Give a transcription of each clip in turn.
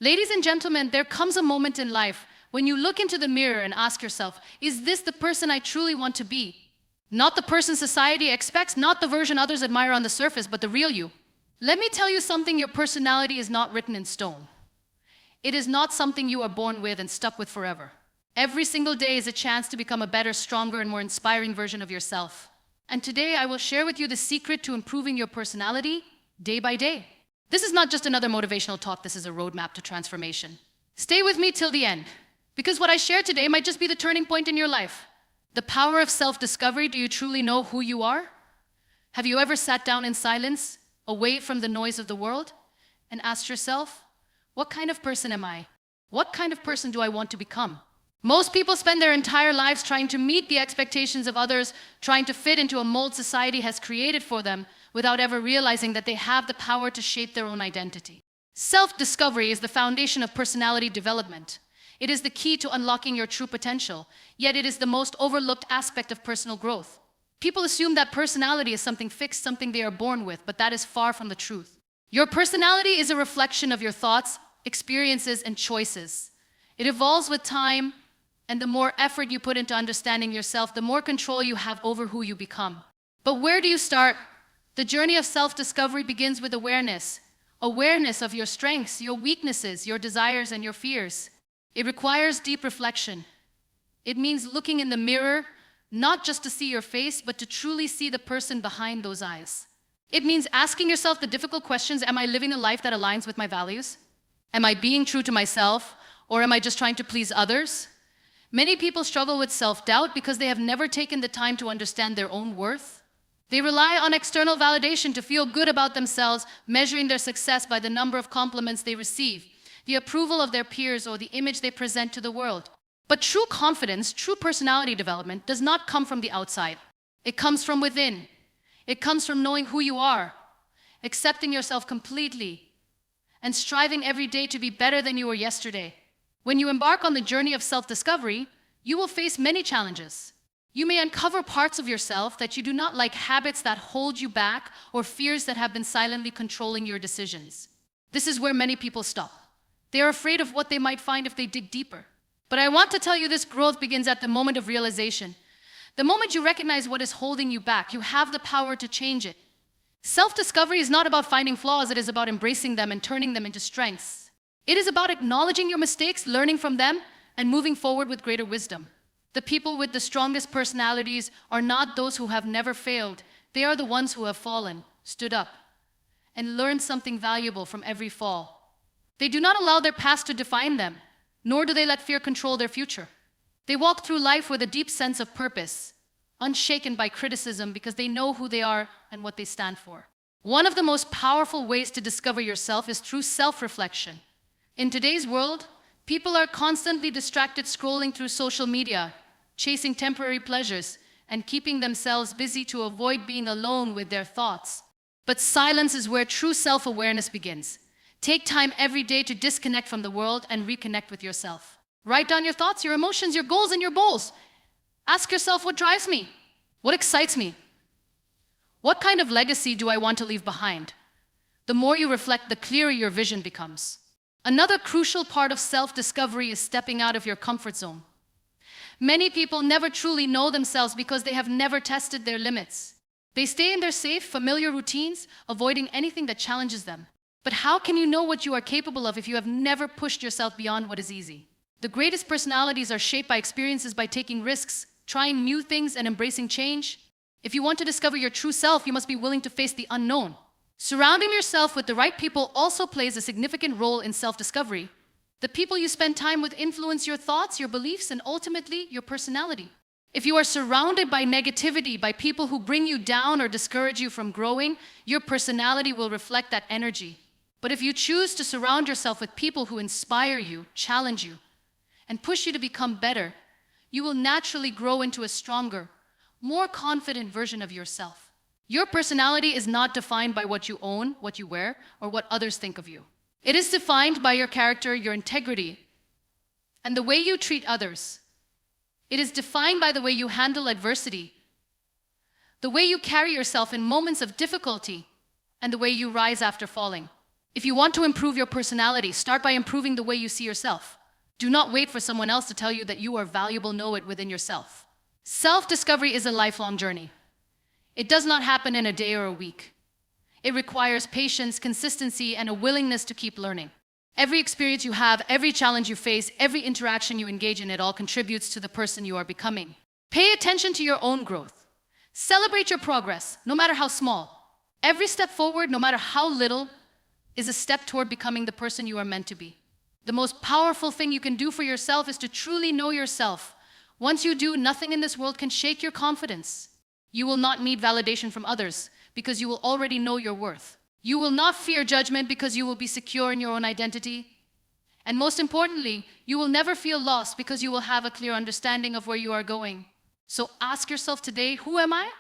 Ladies and gentlemen, there comes a moment in life when you look into the mirror and ask yourself, is this the person I truly want to be? Not the person society expects, not the version others admire on the surface, but the real you. Let me tell you something, your personality is not written in stone. It is not something you are born with and stuck with forever. Every single day is a chance to become a better, stronger, and more inspiring version of yourself. And today I will share with you the secret to improving your personality day by day. This is not just another motivational talk, this is a roadmap to transformation. Stay with me till the end, because what I share today might just be the turning point in your life. The power of self-discovery. Do you truly know who you are? Have you ever sat down in silence, away from the noise of the world, and asked yourself, what kind of person am I? What kind of person do I want to become? Most people spend their entire lives trying to meet the expectations of others, trying to fit into a mold society has created for them, without ever realizing that they have the power to shape their own identity. Self-discovery is the foundation of personality development. It is the key to unlocking your true potential, yet it is the most overlooked aspect of personal growth. People assume that personality is something fixed, something they are born with, but that is far from the truth. Your personality is a reflection of your thoughts, experiences, and choices. It evolves with time, and the more effort you put into understanding yourself, the more control you have over who you become. But where do you start? The journey of self-discovery begins with awareness. Awareness of your strengths, your weaknesses, your desires, and your fears. It requires deep reflection. It means looking in the mirror, not just to see your face, but to truly see the person behind those eyes. It means asking yourself the difficult questions: am I living a life that aligns with my values? Am I being true to myself, or am I just trying to please others? Many people struggle with self-doubt because they have never taken the time to understand their own worth. They rely on external validation to feel good about themselves, measuring their success by the number of compliments they receive, the approval of their peers, or the image they present to the world. But true confidence, true personality development does not come from the outside. It comes from within. It comes from knowing who you are, accepting yourself completely, and striving every day to be better than you were yesterday. When you embark on the journey of self-discovery, you will face many challenges. You may uncover parts of yourself that you do not like, habits that hold you back, or fears that have been silently controlling your decisions. This is where many people stop. They are afraid of what they might find if they dig deeper. But I want to tell you, this growth begins at the moment of realization. The moment you recognize what is holding you back, you have the power to change it. Self-discovery is not about finding flaws, it is about embracing them and turning them into strengths. It is about acknowledging your mistakes, learning from them, and moving forward with greater wisdom. The people with the strongest personalities are not those who have never failed. They are the ones who have fallen, stood up, and learned something valuable from every fall. They do not allow their past to define them, nor do they let fear control their future. They walk through life with a deep sense of purpose, unshaken by criticism, because they know who they are and what they stand for. One of the most powerful ways to discover yourself is through self-reflection. In today's world, people are constantly distracted, scrolling through social media, chasing temporary pleasures, and keeping themselves busy to avoid being alone with their thoughts. But silence is where true self-awareness begins. Take time every day to disconnect from the world and reconnect with yourself. Write down your thoughts, your emotions, your goals, and your goals. Ask yourself, what drives me? What excites me? What kind of legacy do I want to leave behind? The more you reflect, the clearer your vision becomes. Another crucial part of self-discovery is stepping out of your comfort zone. Many people never truly know themselves because they have never tested their limits. They stay in their safe, familiar routines, avoiding anything that challenges them. But how can you know what you are capable of if you have never pushed yourself beyond what is easy? The greatest personalities are shaped by experiences, by taking risks, trying new things, and embracing change. If you want to discover your true self, you must be willing to face the unknown. Surrounding yourself with the right people also plays a significant role in self-discovery. The people you spend time with influence your thoughts, your beliefs, and ultimately your personality. If you are surrounded by negativity, by people who bring you down or discourage you from growing, your personality will reflect that energy. But if you choose to surround yourself with people who inspire you, challenge you, and push you to become better, you will naturally grow into a stronger, more confident version of yourself. Your personality is not defined by what you own, what you wear, or what others think of you. It is defined by your character, your integrity, and the way you treat others. It is defined by the way you handle adversity, the way you carry yourself in moments of difficulty, and the way you rise after falling. If you want to improve your personality, start by improving the way you see yourself. Do not wait for someone else to tell you that you are valuable. Know it within yourself. Self-discovery is a lifelong journey. It does not happen in a day or a week. It requires patience, consistency, and a willingness to keep learning. Every experience you have, every challenge you face, every interaction you engage in, it all contributes to the person you are becoming. Pay attention to your own growth. Celebrate your progress, no matter how small. Every step forward, no matter how little, is a step toward becoming the person you are meant to be. The most powerful thing you can do for yourself is to truly know yourself. Once you do, nothing in this world can shake your confidence. You will not need validation from others because you will already know your worth. You will not fear judgment because you will be secure in your own identity. And most importantly, you will never feel lost because you will have a clear understanding of where you are going. So ask yourself today, who am I?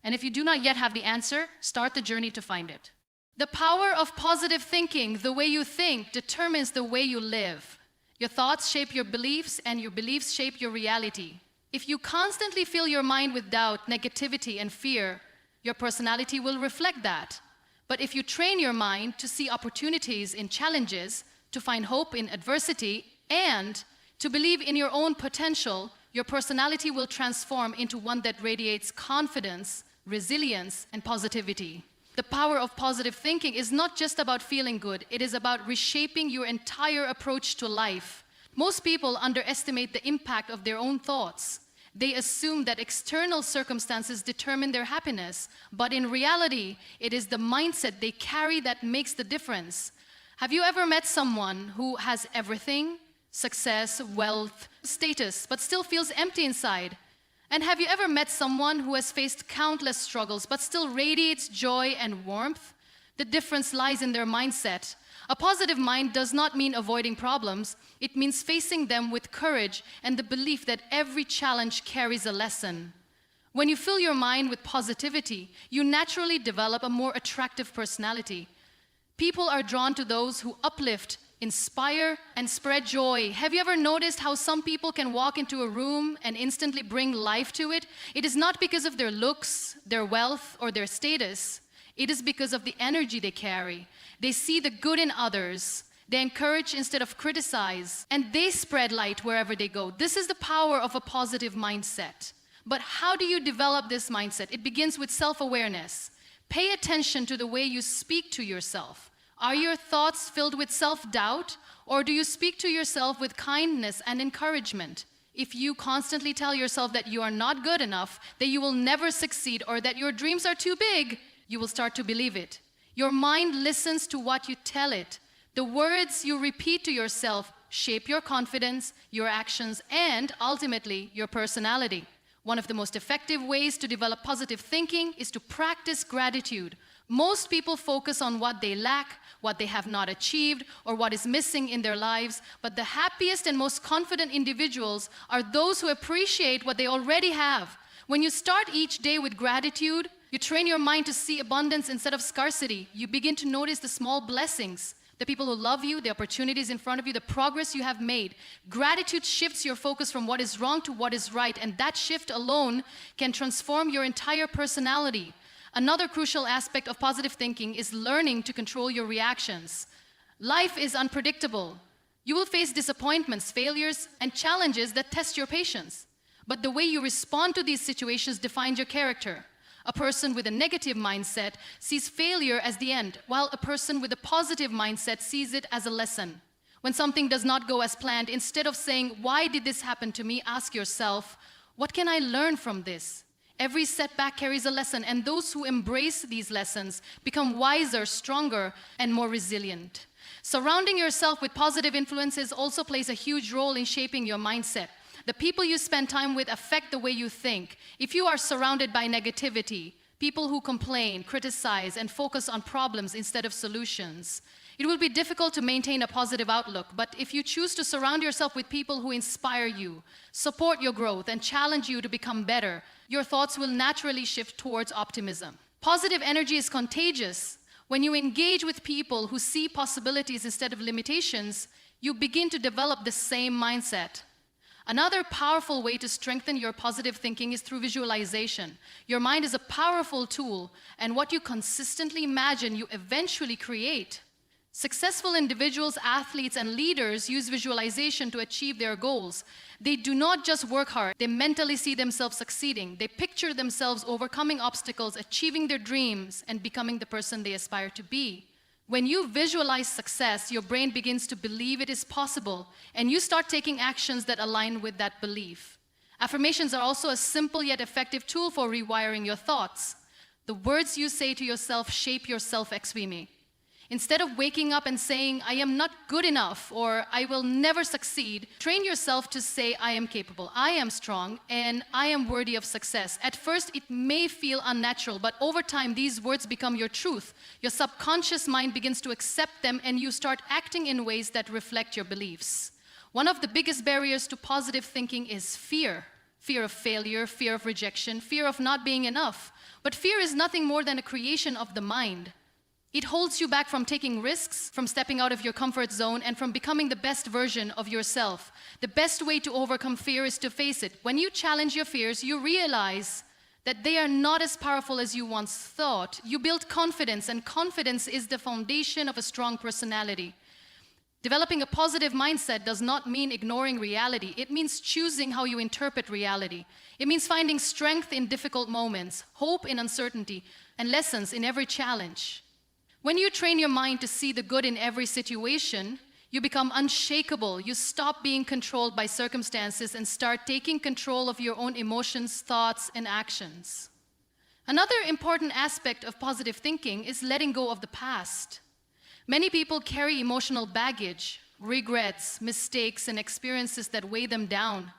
And if you do not yet have the answer, start the journey to find it. The power of positive thinking, the way you think, determines the way you live. Your thoughts shape your beliefs, and your beliefs shape your reality. If you constantly fill your mind with doubt, negativity, and fear, your personality will reflect that. But if you train your mind to see opportunities in challenges, to find hope in adversity, and to believe in your own potential, your personality will transform into one that radiates confidence, resilience, and positivity. The power of positive thinking is not just about feeling good, it is about reshaping your entire approach to life. Most people underestimate the impact of their own thoughts. They assume that external circumstances determine their happiness, but in reality, it is the mindset they carry that makes the difference. Have you ever met someone who has everything, success, wealth, status, but still feels empty inside? And have you ever met someone who has faced countless struggles but still radiates joy and warmth? The difference lies in their mindset. A positive mind does not mean avoiding problems. It means facing them with courage and the belief that every challenge carries a lesson. When you fill your mind with positivity, you naturally develop a more attractive personality. People are drawn to those who uplift, inspire, and spread joy. Have you ever noticed how some people can walk into a room and instantly bring life to it? It is not because of their looks, their wealth, or their status. It is because of the energy they carry. They see the good in others. They encourage instead of criticize, and they spread light wherever they go. This is the power of a positive mindset. But how do you develop this mindset? It begins with self-awareness. Pay attention to the way you speak to yourself. Are your thoughts filled with self-doubt, or do you speak to yourself with kindness and encouragement? If you constantly tell yourself that you are not good enough, that you will never succeed, or that your dreams are too big, you will start to believe it. Your mind listens to what you tell it. The words you repeat to yourself shape your confidence, your actions, and ultimately your personality. One of the most effective ways to develop positive thinking is to practice gratitude. Most people focus on what they lack, what they have not achieved, or what is missing in their lives, but the happiest and most confident individuals are those who appreciate what they already have. When you start each day with gratitude, you train your mind to see abundance instead of scarcity. You begin to notice the small blessings, the people who love you, the opportunities in front of you, the progress you have made. Gratitude shifts your focus from what is wrong to what is right, and that shift alone can transform your entire personality. Another crucial aspect of positive thinking is learning to control your reactions. Life is unpredictable. You will face disappointments, failures, and challenges that test your patience. But the way you respond to these situations defines your character. A person with a negative mindset sees failure as the end, while a person with a positive mindset sees it as a lesson. When something does not go as planned, instead of saying, "Why did this happen to me?" ask yourself, "What can I learn from this?" Every setback carries a lesson, and those who embrace these lessons become wiser, stronger, and more resilient. Surrounding yourself with positive influences also plays a huge role in shaping your mindset. The people you spend time with affect the way you think. If you are surrounded by negativity, people who complain, criticize, and focus on problems instead of solutions, it will be difficult to maintain a positive outlook. But if you choose to surround yourself with people who inspire you, support your growth, and challenge you to become better, your thoughts will naturally shift towards optimism. Positive energy is contagious. When you engage with people who see possibilities instead of limitations, you begin to develop the same mindset. Another powerful way to strengthen your positive thinking is through visualization. Your mind is a powerful tool, and what you consistently imagine, you eventually create. Successful individuals, athletes, and leaders use visualization to achieve their goals. They do not just work hard, they mentally see themselves succeeding. They picture themselves overcoming obstacles, achieving their dreams, and becoming the person they aspire to be. When you visualize success, your brain begins to believe it is possible, and you start taking actions that align with that belief. Affirmations are also a simple yet effective tool for rewiring your thoughts. The words you say to yourself shape your self-esteem. Instead of waking up and saying, I am not good enough, or I will never succeed, train yourself to say, I am capable, I am strong, and I am worthy of success. At first, it may feel unnatural, but over time, these words become your truth. Your subconscious mind begins to accept them, and you start acting in ways that reflect your beliefs. One of the biggest barriers to positive thinking is fear. Fear of failure, fear of rejection, fear of not being enough. But fear is nothing more than a creation of the mind. It holds you back from taking risks, from stepping out of your comfort zone, and from becoming the best version of yourself. The best way to overcome fear is to face it. When you challenge your fears, you realize that they are not as powerful as you once thought. You build confidence, and confidence is the foundation of a strong personality. Developing a positive mindset does not mean ignoring reality. It means choosing how you interpret reality. It means finding strength in difficult moments, hope in uncertainty, and lessons in every challenge. When you train your mind to see the good in every situation, you become unshakable. You stop being controlled by circumstances and start taking control of your own emotions, thoughts, and actions. Another important aspect of positive thinking is letting go of the past. Many people carry emotional baggage, regrets, mistakes, and experiences that weigh them down.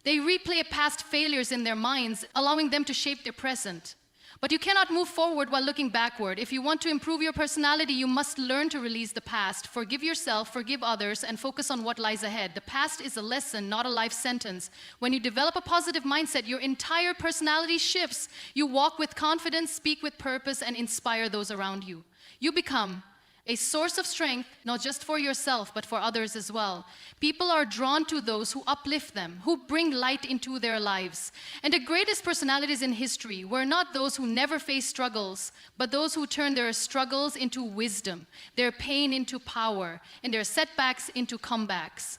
They replay past failures in their minds, allowing them to shape their present. But you cannot move forward while looking backward. If you want to improve your personality, you must learn to release the past, forgive yourself, forgive others, and focus on what lies ahead. The past is a lesson, not a life sentence. When you develop a positive mindset, your entire personality shifts. You walk with confidence, speak with purpose, and inspire those around you. You become a source of strength, not just for yourself, but for others as well. People are drawn to those who uplift them, who bring light into their lives. And the greatest personalities in history were not those who never faced struggles, but those who turned their struggles into wisdom, their pain into power, and their setbacks into comebacks.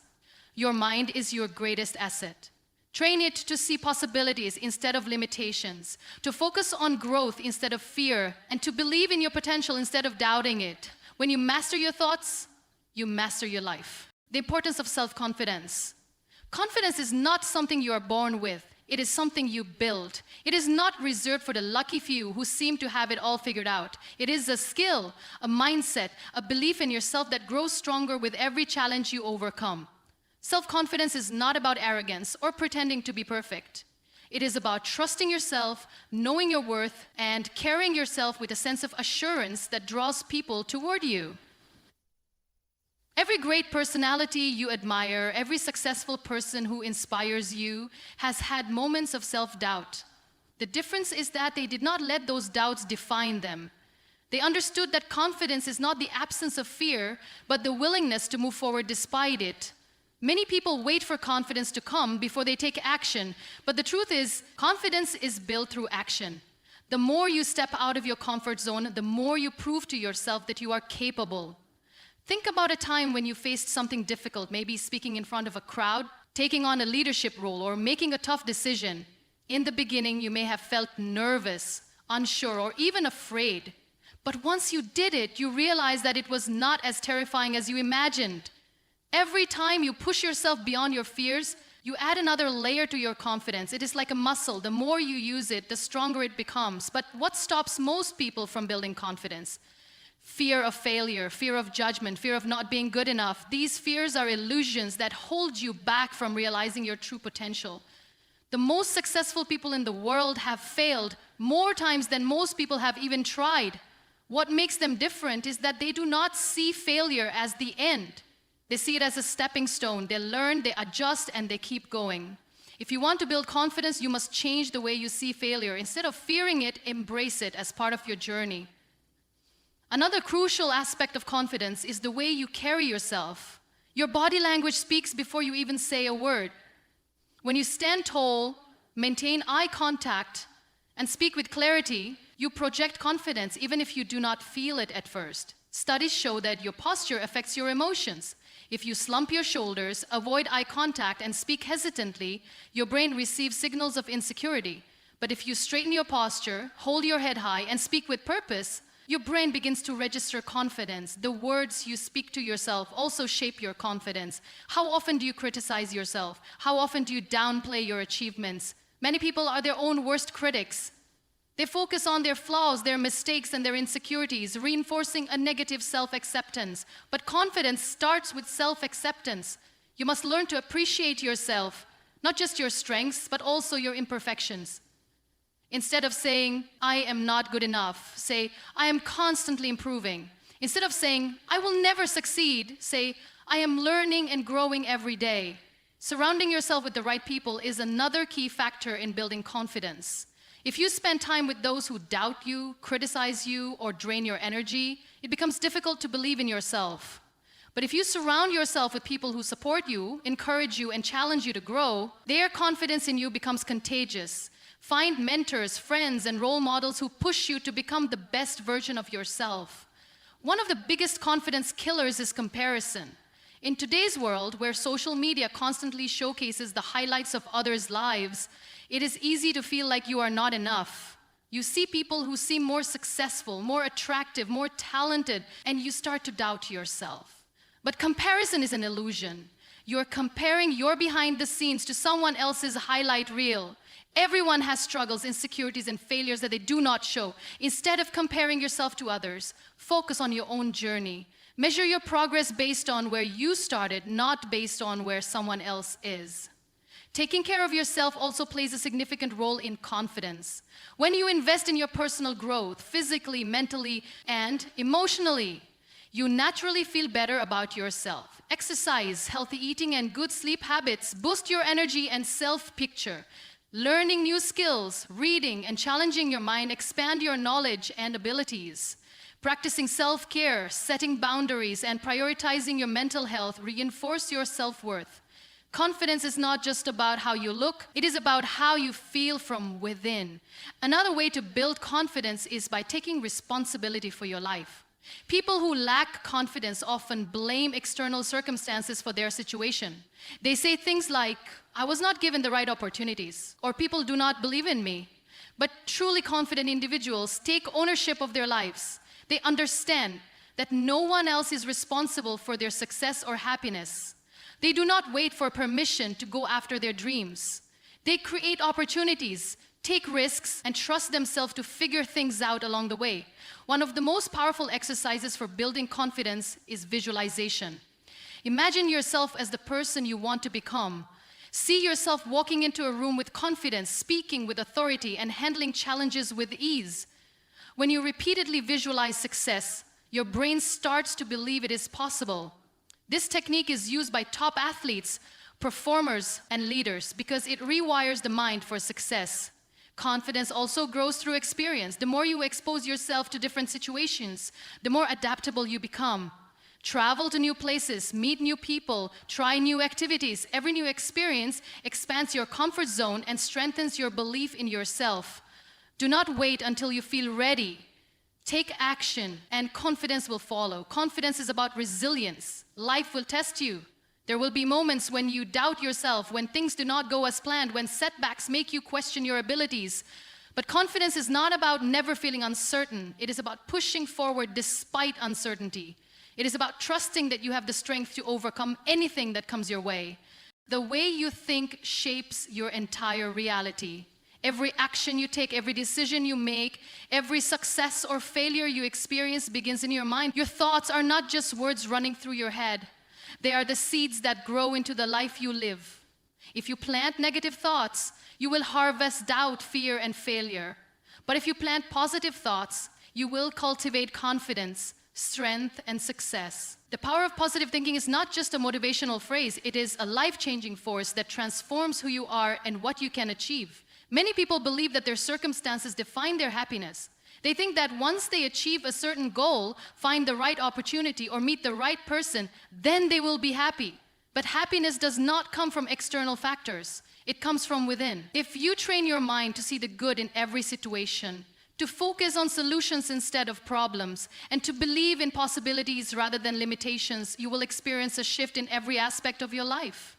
Your mind is your greatest asset. Train it to see possibilities instead of limitations, to focus on growth instead of fear, and to believe in your potential instead of doubting it. When you master your thoughts, you master your life. The importance of self-confidence. Confidence is not something you are born with. It is something you build. It is not reserved for the lucky few who seem to have it all figured out. It is a skill, a mindset, a belief in yourself that grows stronger with every challenge you overcome. Self-confidence is not about arrogance or pretending to be perfect. It is about trusting yourself, knowing your worth, and carrying yourself with a sense of assurance that draws people toward you. Every great personality you admire, every successful person who inspires you, has had moments of self-doubt. The difference is that they did not let those doubts define them. They understood that confidence is not the absence of fear, but the willingness to move forward despite it. Many people wait for confidence to come before they take action, but the truth is, confidence is built through action. The more you step out of your comfort zone, the more you prove to yourself that you are capable. Think about a time when you faced something difficult, maybe speaking in front of a crowd, taking on a leadership role, or making a tough decision. In the beginning, you may have felt nervous, unsure, or even afraid. But once you did it, you realized that it was not as terrifying as you imagined. Every time you push yourself beyond your fears, you add another layer to your confidence. It is like a muscle. The more you use it, the stronger it becomes. But what stops most people from building confidence? Fear of failure, fear of judgment, fear of not being good enough. These fears are illusions that hold you back from realizing your true potential. The most successful people in the world have failed more times than most people have even tried. What makes them different is that they do not see failure as the end. They see it as a stepping stone. They learn, they adjust, and they keep going. If you want to build confidence, you must change the way you see failure. Instead of fearing it, embrace it as part of your journey. Another crucial aspect of confidence is the way you carry yourself. Your body language speaks before you even say a word. When you stand tall, maintain eye contact, and speak with clarity, you project confidence even if you do not feel it at first. Studies show that your posture affects your emotions. If you slump your shoulders, avoid eye contact, and speak hesitantly, your brain receives signals of insecurity. But if you straighten your posture, hold your head high, and speak with purpose, your brain begins to register confidence. The words you speak to yourself also shape your confidence. How often do you criticize yourself? How often do you downplay your achievements? Many people are their own worst critics. They focus on their flaws, their mistakes, and their insecurities, reinforcing a negative self-acceptance. But confidence starts with self-acceptance. You must learn to appreciate yourself, not just your strengths, but also your imperfections. Instead of saying, I am not good enough, say, I am constantly improving. Instead of saying, I will never succeed, say, I am learning and growing every day. Surrounding yourself with the right people is another key factor in building confidence. If you spend time with those who doubt you, criticize you, or drain your energy, it becomes difficult to believe in yourself. But if you surround yourself with people who support you, encourage you, and challenge you to grow, their confidence in you becomes contagious. Find mentors, friends, and role models who push you to become the best version of yourself. One of the biggest confidence killers is comparison. In today's world, where social media constantly showcases the highlights of others' lives, it is easy to feel like you are not enough. You see people who seem more successful, more attractive, more talented, and you start to doubt yourself. But comparison is an illusion. You're comparing your behind the scenes to someone else's highlight reel. Everyone has struggles, insecurities, and failures that they do not show. Instead of comparing yourself to others, focus on your own journey. Measure your progress based on where you started, not based on where someone else is. Taking care of yourself also plays a significant role in confidence. When you invest in your personal growth, physically, mentally, and emotionally, you naturally feel better about yourself. Exercise, healthy eating, and good sleep habits boost your energy and self-picture. Learning new skills, reading, and challenging your mind expand your knowledge and abilities. Practicing self-care, setting boundaries, and prioritizing your mental health reinforce your self-worth. Confidence is not just about how you look, it is about how you feel from within. Another way to build confidence is by taking responsibility for your life. People who lack confidence often blame external circumstances for their situation. They say things like, I was not given the right opportunities, or people do not believe in me. But truly confident individuals take ownership of their lives. They understand that no one else is responsible for their success or happiness. They do not wait for permission to go after their dreams. They create opportunities, take risks, and trust themselves to figure things out along the way. One of the most powerful exercises for building confidence is visualization. Imagine yourself as the person you want to become. See yourself walking into a room with confidence, speaking with authority, and handling challenges with ease. When you repeatedly visualize success, your brain starts to believe it is possible. This technique is used by top athletes, performers, and leaders because it rewires the mind for success. Confidence also grows through experience. The more you expose yourself to different situations, the more adaptable you become. Travel to new places, meet new people, try new activities. Every new experience expands your comfort zone and strengthens your belief in yourself. Do not wait until you feel ready. Take action, and confidence will follow. Confidence is about resilience. Life will test you. There will be moments when you doubt yourself, when things do not go as planned, when setbacks make you question your abilities. But confidence is not about never feeling uncertain. It is about pushing forward despite uncertainty. It is about trusting that you have the strength to overcome anything that comes your way. The way you think shapes your entire reality. Every action you take, every decision you make, every success or failure you experience begins in your mind. Your thoughts are not just words running through your head. They are the seeds that grow into the life you live. If you plant negative thoughts, you will harvest doubt, fear, and failure. But if you plant positive thoughts, you will cultivate confidence, strength, and success. The power of positive thinking is not just a motivational phrase. It is a life-changing force that transforms who you are and what you can achieve. Many people believe that their circumstances define their happiness. They think that once they achieve a certain goal, find the right opportunity, or meet the right person, then they will be happy. But happiness does not come from external factors. It comes from within. If you train your mind to see the good in every situation, to focus on solutions instead of problems, and to believe in possibilities rather than limitations, you will experience a shift in every aspect of your life.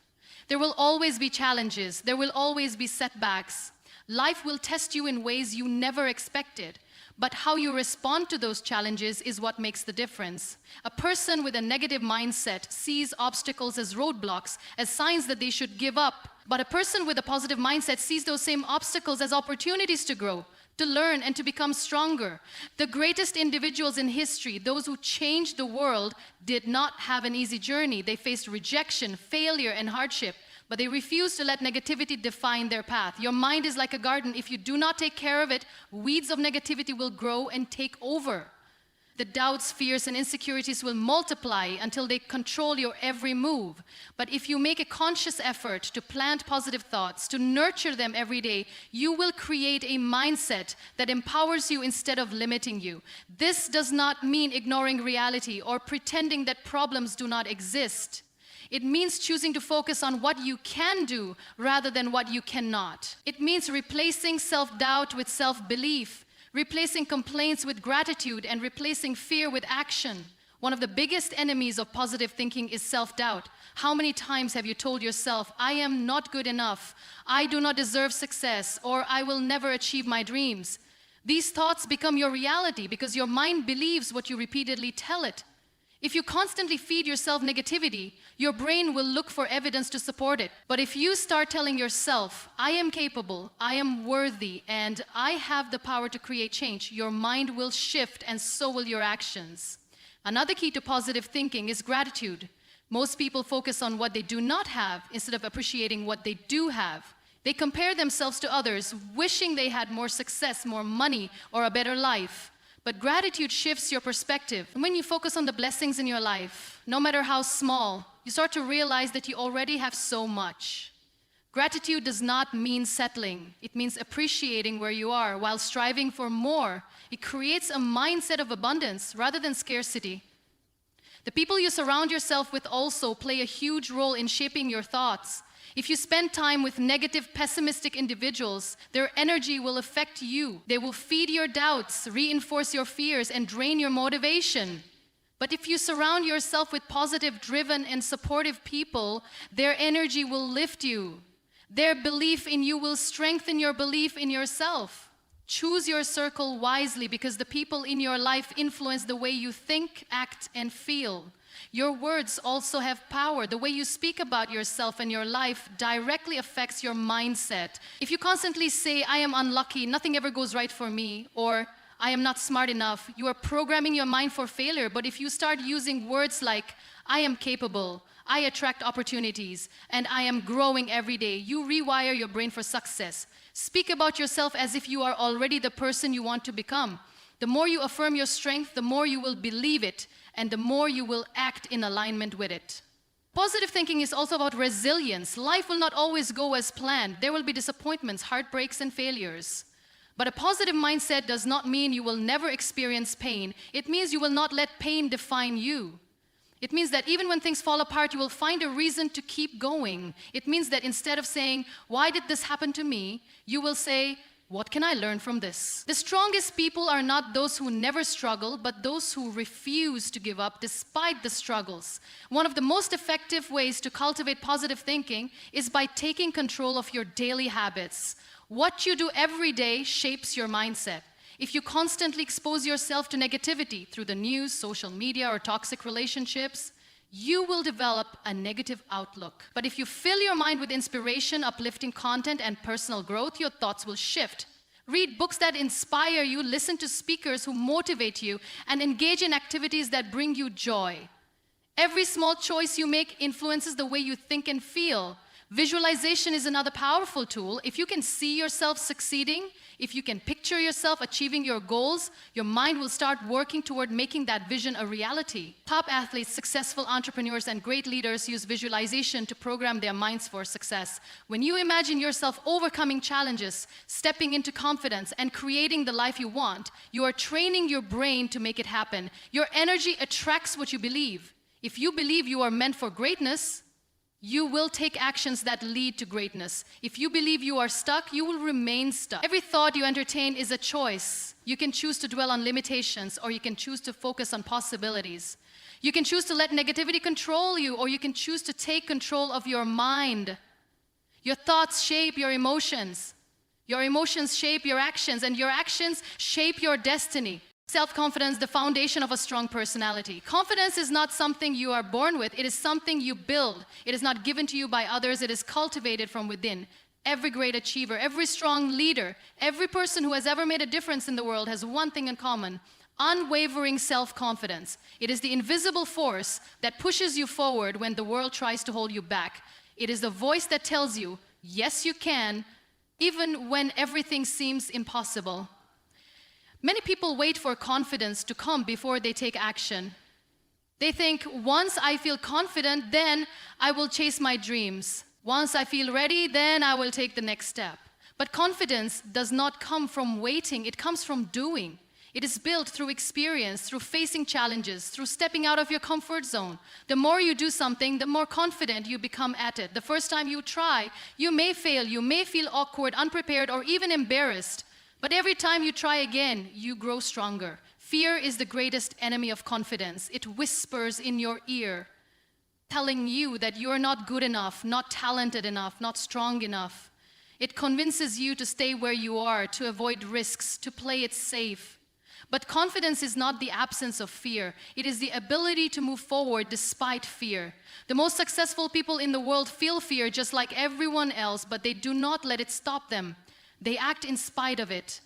There will always be challenges. There will always be setbacks. Life will test you in ways you never expected. But how you respond to those challenges is what makes the difference. A person with a negative mindset sees obstacles as roadblocks, as signs that they should give up. But a person with a positive mindset sees those same obstacles as opportunities to grow, to learn, and to become stronger. The greatest individuals in history, those who changed the world, did not have an easy journey. They faced rejection, failure, and hardship. But they refuse to let negativity define their path. Your mind is like a garden. If you do not take care of it, weeds of negativity will grow and take over. The doubts, fears, and insecurities will multiply until they control your every move. But if you make a conscious effort to plant positive thoughts, to nurture them every day, you will create a mindset that empowers you instead of limiting you. This does not mean ignoring reality or pretending that problems do not exist. It means choosing to focus on what you can do rather than what you cannot. It means replacing self-doubt with self-belief, replacing complaints with gratitude, and replacing fear with action. One of the biggest enemies of positive thinking is self-doubt. How many times have you told yourself, I am not good enough, I do not deserve success, or I will never achieve my dreams? These thoughts become your reality because your mind believes what you repeatedly tell it. If you constantly feed yourself negativity, your brain will look for evidence to support it. But if you start telling yourself, I am capable, I am worthy, and I have the power to create change, your mind will shift and so will your actions. Another key to positive thinking is gratitude. Most people focus on what they do not have instead of appreciating what they do have. They compare themselves to others, wishing they had more success, more money, or a better life. But gratitude shifts your perspective. And when you focus on the blessings in your life, no matter how small, you start to realize that you already have so much. Gratitude does not mean settling. It means appreciating where you are while striving for more. It creates a mindset of abundance rather than scarcity. The people you surround yourself with also play a huge role in shaping your thoughts. If you spend time with negative, pessimistic individuals, their energy will affect you. They will feed your doubts, reinforce your fears, and drain your motivation. But if you surround yourself with positive, driven, and supportive people, their energy will lift you. Their belief in you will strengthen your belief in yourself. Choose your circle wisely because the people in your life influence the way you think, act, and feel. Your words also have power. The way you speak about yourself and your life directly affects your mindset. If you constantly say, I am unlucky, nothing ever goes right for me, or I am not smart enough, you are programming your mind for failure. But if you start using words like, I am capable, I attract opportunities, and I am growing every day, you rewire your brain for success. Speak about yourself as if you are already the person you want to become. The more you affirm your strength, the more you will believe it, and the more you will act in alignment with it. Positive thinking is also about resilience. Life will not always go as planned. There will be disappointments, heartbreaks, and failures. But a positive mindset does not mean you will never experience pain. It means you will not let pain define you. It means that even when things fall apart, you will find a reason to keep going. It means that instead of saying, why did this happen to me? You will say, what can I learn from this? The strongest people are not those who never struggle, but those who refuse to give up despite the struggles. One of the most effective ways to cultivate positive thinking is by taking control of your daily habits. What you do every day shapes your mindset. If you constantly expose yourself to negativity through the news, social media, or toxic relationships, you will develop a negative outlook. But if you fill your mind with inspiration, uplifting content, and personal growth, your thoughts will shift. Read books that inspire you, listen to speakers who motivate you, and engage in activities that bring you joy. Every small choice you make influences the way you think and feel. Visualization is another powerful tool. If you can see yourself succeeding, if you can picture yourself achieving your goals, your mind will start working toward making that vision a reality. Top athletes, successful entrepreneurs, and great leaders use visualization to program their minds for success. When you imagine yourself overcoming challenges, stepping into confidence, and creating the life you want, you are training your brain to make it happen. Your energy attracts what you believe. If you believe you are meant for greatness, You will take actions that lead to greatness. If you believe you are stuck, you will remain stuck. Every thought you entertain is a choice. You can choose to dwell on limitations, or you can choose to focus on possibilities. You can choose to let negativity control you, or you can choose to take control of your mind. Your thoughts shape your emotions. Your emotions shape your actions, and your actions shape your destiny. Self-confidence, the foundation of a strong personality. Confidence is not something you are born with. It is something you build. It is not given to you by others. It is cultivated from within. Every great achiever, every strong leader, every person who has ever made a difference in the world has one thing in common: unwavering self-confidence. It is the invisible force that pushes you forward when the world tries to hold you back. It is the voice that tells you, yes, you can, even when everything seems impossible. Many people wait for confidence to come before they take action. They think, once I feel confident, then I will chase my dreams. Once I feel ready, then I will take the next step. But confidence does not come from waiting, it comes from doing. It is built through experience, through facing challenges, through stepping out of your comfort zone. The more you do something, the more confident you become at it. The first time you try, you may fail, you may feel awkward, unprepared, or even embarrassed. But every time you try again, you grow stronger. Fear is the greatest enemy of confidence. It whispers in your ear, telling you that you are not good enough, not talented enough, not strong enough. It convinces you to stay where you are, to avoid risks, to play it safe. But confidence is not the absence of fear. It is the ability to move forward despite fear. The most successful people in the world feel fear just like everyone else, but they do not let it stop them. They act in spite of it.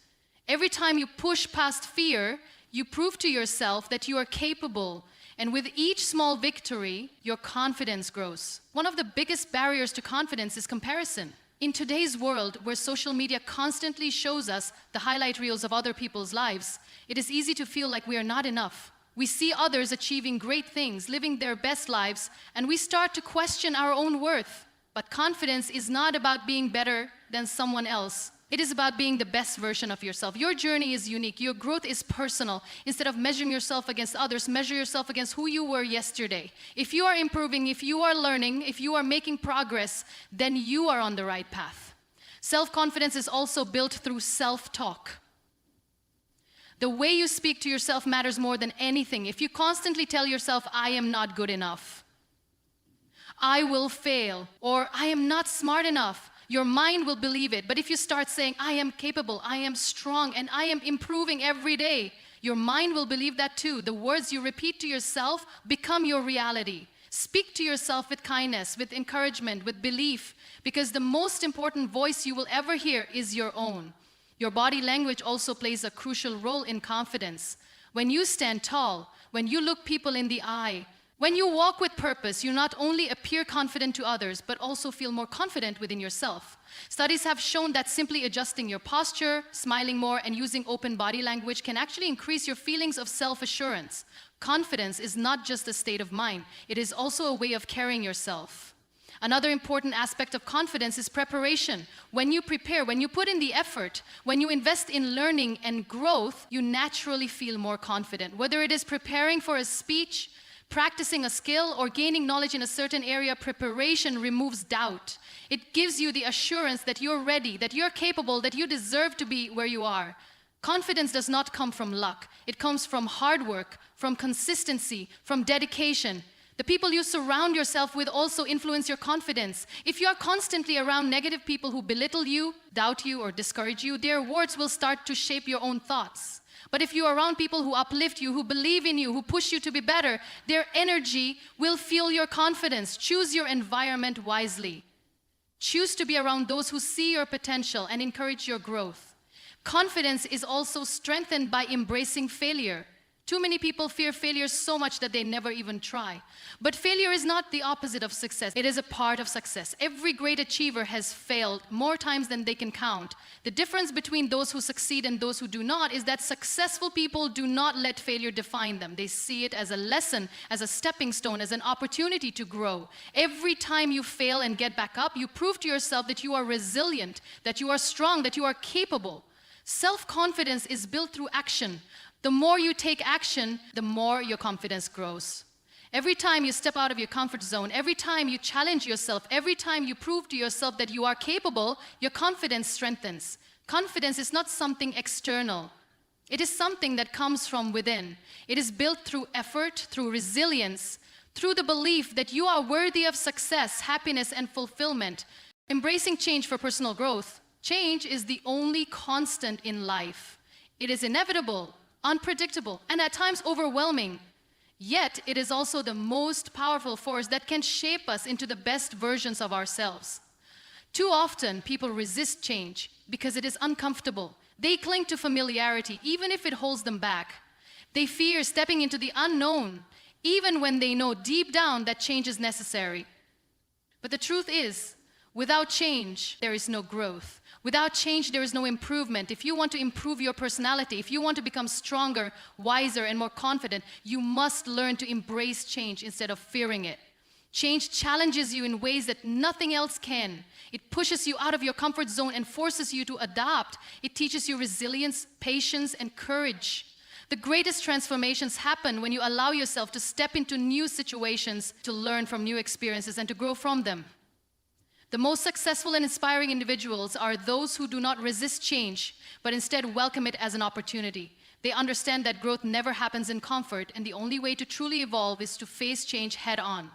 Every time you push past fear, you prove to yourself that you are capable. And with each small victory, your confidence grows. One of the biggest barriers to confidence is comparison. In today's world, where social media constantly shows us the highlight reels of other people's lives, it is easy to feel like we are not enough. We see others achieving great things, living their best lives, and we start to question our own worth. But confidence is not about being better than someone else. It is about being the best version of yourself. Your journey is unique. Your growth is personal. Instead of measuring yourself against others, measure yourself against who you were yesterday. If you are improving, if you are learning, if you are making progress, then you are on the right path. Self-confidence is also built through self-talk. The way you speak to yourself matters more than anything. If you constantly tell yourself, I am not good enough, I will fail, or I am not smart enough, your mind will believe it. But if you start saying, I am capable, I am strong, and I am improving every day, your mind will believe that too. The words you repeat to yourself become your reality. Speak to yourself with kindness, with encouragement, with belief, because the most important voice you will ever hear is your own. Your body language also plays a crucial role in confidence. When you stand tall, when you look people in the eye, when you walk with purpose, you not only appear confident to others, but also feel more confident within yourself. Studies have shown that simply adjusting your posture, smiling more, and using open body language can actually increase your feelings of self-assurance. Confidence is not just a state of mind, it is also a way of carrying yourself. Another important aspect of confidence is preparation. When you prepare, when you put in the effort, when you invest in learning and growth, you naturally feel more confident. Whether it is preparing for a speech, practicing a skill, or gaining knowledge in a certain area, preparation removes doubt. It gives you the assurance that you're ready, that you're capable, that you deserve to be where you are. Confidence does not come from luck. It comes from hard work, from consistency, from dedication. The people you surround yourself with also influence your confidence. If you are constantly around negative people who belittle you, doubt you, or discourage you, their words will start to shape your own thoughts. But if you are around people who uplift you, who believe in you, who push you to be better, their energy will fuel your confidence. Choose your environment wisely. Choose to be around those who see your potential and encourage your growth. Confidence is also strengthened by embracing failure. Too many people fear failure so much that they never even try. But failure is not the opposite of success. It is a part of success. Every great achiever has failed more times than they can count. The difference between those who succeed and those who do not is that successful people do not let failure define them. They see it as a lesson, as a stepping stone, as an opportunity to grow. Every time you fail and get back up, you prove to yourself that you are resilient, that you are strong, that you are capable. Self-confidence is built through action. The more you take action, the more your confidence grows. Every time you step out of your comfort zone, every time you challenge yourself, every time you prove to yourself that you are capable, your confidence strengthens. Confidence is not something external. It is something that comes from within. It is built through effort, through resilience, through the belief that you are worthy of success, happiness, and fulfillment. Embracing change for personal growth. Change is the only constant in life. It is inevitable, unpredictable, and at times overwhelming. Yet, it is also the most powerful force that can shape us into the best versions of ourselves. Too often, people resist change because it is uncomfortable. They cling to familiarity, even if it holds them back. They fear stepping into the unknown, even when they know deep down that change is necessary. But the truth is, without change, there is no growth. Without change, there is no improvement. If you want to improve your personality, if you want to become stronger, wiser, and more confident, you must learn to embrace change instead of fearing it. Change challenges you in ways that nothing else can. It pushes you out of your comfort zone and forces you to adapt. It teaches you resilience, patience, and courage. The greatest transformations happen when you allow yourself to step into new situations, to learn from new experiences, and to grow from them. The most successful and inspiring individuals are those who do not resist change, but instead welcome it as an opportunity. They understand that growth never happens in comfort, and the only way to truly evolve is to face change head on.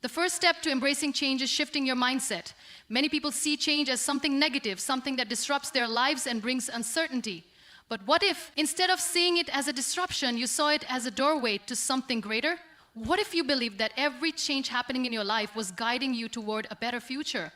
The first step to embracing change is shifting your mindset. Many people see change as something negative, something that disrupts their lives and brings uncertainty. But what if, instead of seeing it as a disruption, you saw it as a doorway to something greater? What if you believed that every change happening in your life was guiding you toward a better future?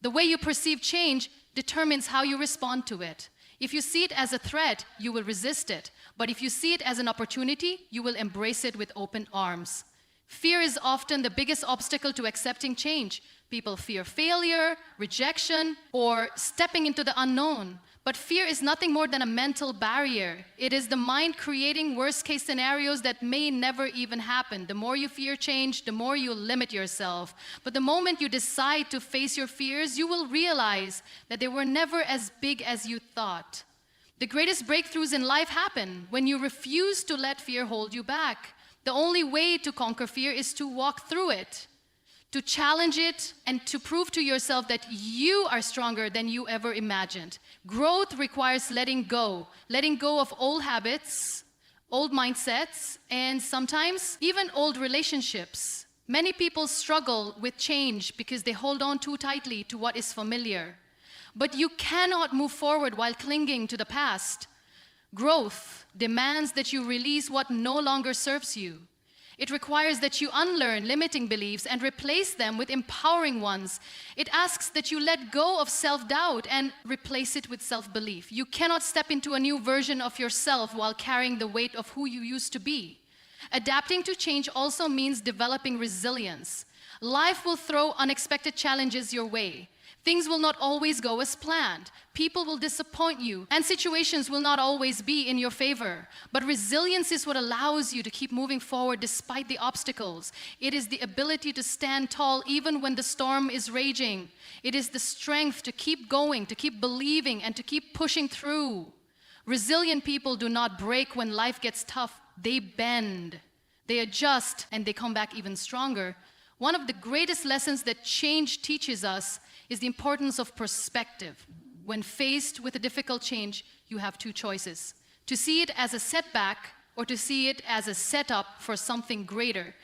The way you perceive change determines how you respond to it. If you see it as a threat, you will resist it. But if you see it as an opportunity, you will embrace it with open arms. Fear is often the biggest obstacle to accepting change. People fear failure, rejection, or stepping into the unknown. But fear is nothing more than a mental barrier. It is the mind creating worst-case scenarios that may never even happen. The more you fear change, the more you limit yourself. But the moment you decide to face your fears, you will realize that they were never as big as you thought. The greatest breakthroughs in life happen when you refuse to let fear hold you back. The only way to conquer fear is to walk through it, to challenge it, and to prove to yourself that you are stronger than you ever imagined. Growth requires letting go of old habits, old mindsets, and sometimes even old relationships. Many people struggle with change because they hold on too tightly to what is familiar. But you cannot move forward while clinging to the past. Growth demands that you release what no longer serves you. It requires that you unlearn limiting beliefs and replace them with empowering ones. It asks that you let go of self-doubt and replace it with self-belief. You cannot step into a new version of yourself while carrying the weight of who you used to be. Adapting to change also means developing resilience. Life will throw unexpected challenges your way. Things will not always go as planned. People will disappoint you, and situations will not always be in your favor. But resilience is what allows you to keep moving forward despite the obstacles. It is the ability to stand tall even when the storm is raging. It is the strength to keep going, to keep believing, and to keep pushing through. Resilient people do not break when life gets tough. They bend, they adjust, and they come back even stronger. One of the greatest lessons that change teaches us is the importance of perspective. When faced with a difficult change, you have two choices: to see it as a setback or to see it as a setup for something greater.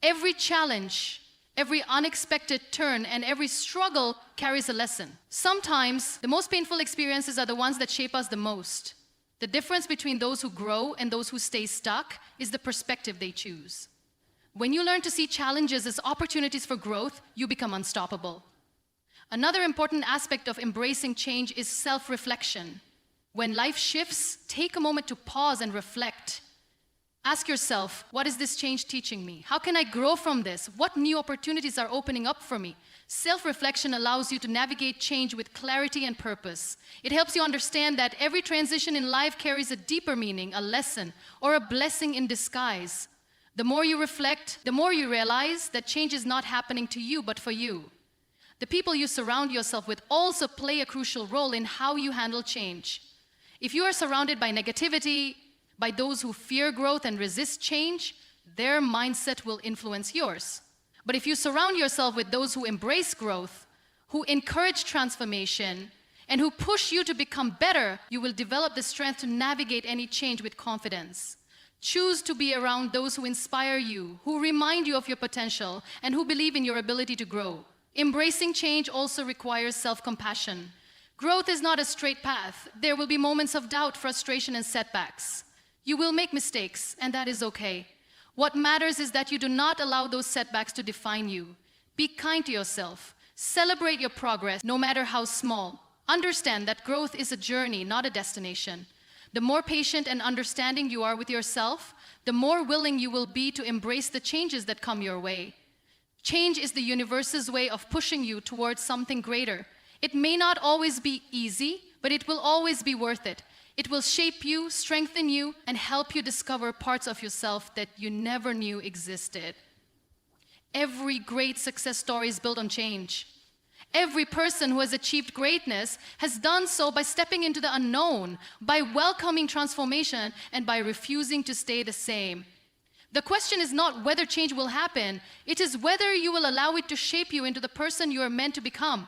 Every challenge, every unexpected turn, and every struggle carries a lesson. Sometimes, the most painful experiences are the ones that shape us the most. The difference between those who grow and those who stay stuck is the perspective they choose. When you learn to see challenges as opportunities for growth, you become unstoppable. Another important aspect of embracing change is self-reflection. When life shifts, take a moment to pause and reflect. Ask yourself, what is this change teaching me? How can I grow from this? What new opportunities are opening up for me? Self-reflection allows you to navigate change with clarity and purpose. It helps you understand that every transition in life carries a deeper meaning, a lesson, or a blessing in disguise. The more you reflect, the more you realize that change is not happening to you, but for you. The people you surround yourself with also play a crucial role in how you handle change. If you are surrounded by negativity, by those who fear growth and resist change, their mindset will influence yours. But if you surround yourself with those who embrace growth, who encourage transformation, and who push you to become better, you will develop the strength to navigate any change with confidence. Choose to be around those who inspire you, who remind you of your potential, and who believe in your ability to grow. Embracing change also requires self-compassion. Growth is not a straight path. There will be moments of doubt, frustration, and setbacks. You will make mistakes, and that is okay. What matters is that you do not allow those setbacks to define you. Be kind to yourself. Celebrate your progress, no matter how small. Understand that growth is a journey, not a destination. The more patient and understanding you are with yourself, the more willing you will be to embrace the changes that come your way. Change is the universe's way of pushing you towards something greater. It may not always be easy, but it will always be worth it. It will shape you, strengthen you, and help you discover parts of yourself that you never knew existed. Every great success story is built on change. Every person who has achieved greatness has done so by stepping into the unknown, by welcoming transformation, and by refusing to stay the same. The question is not whether change will happen, it is whether you will allow it to shape you into the person you are meant to become.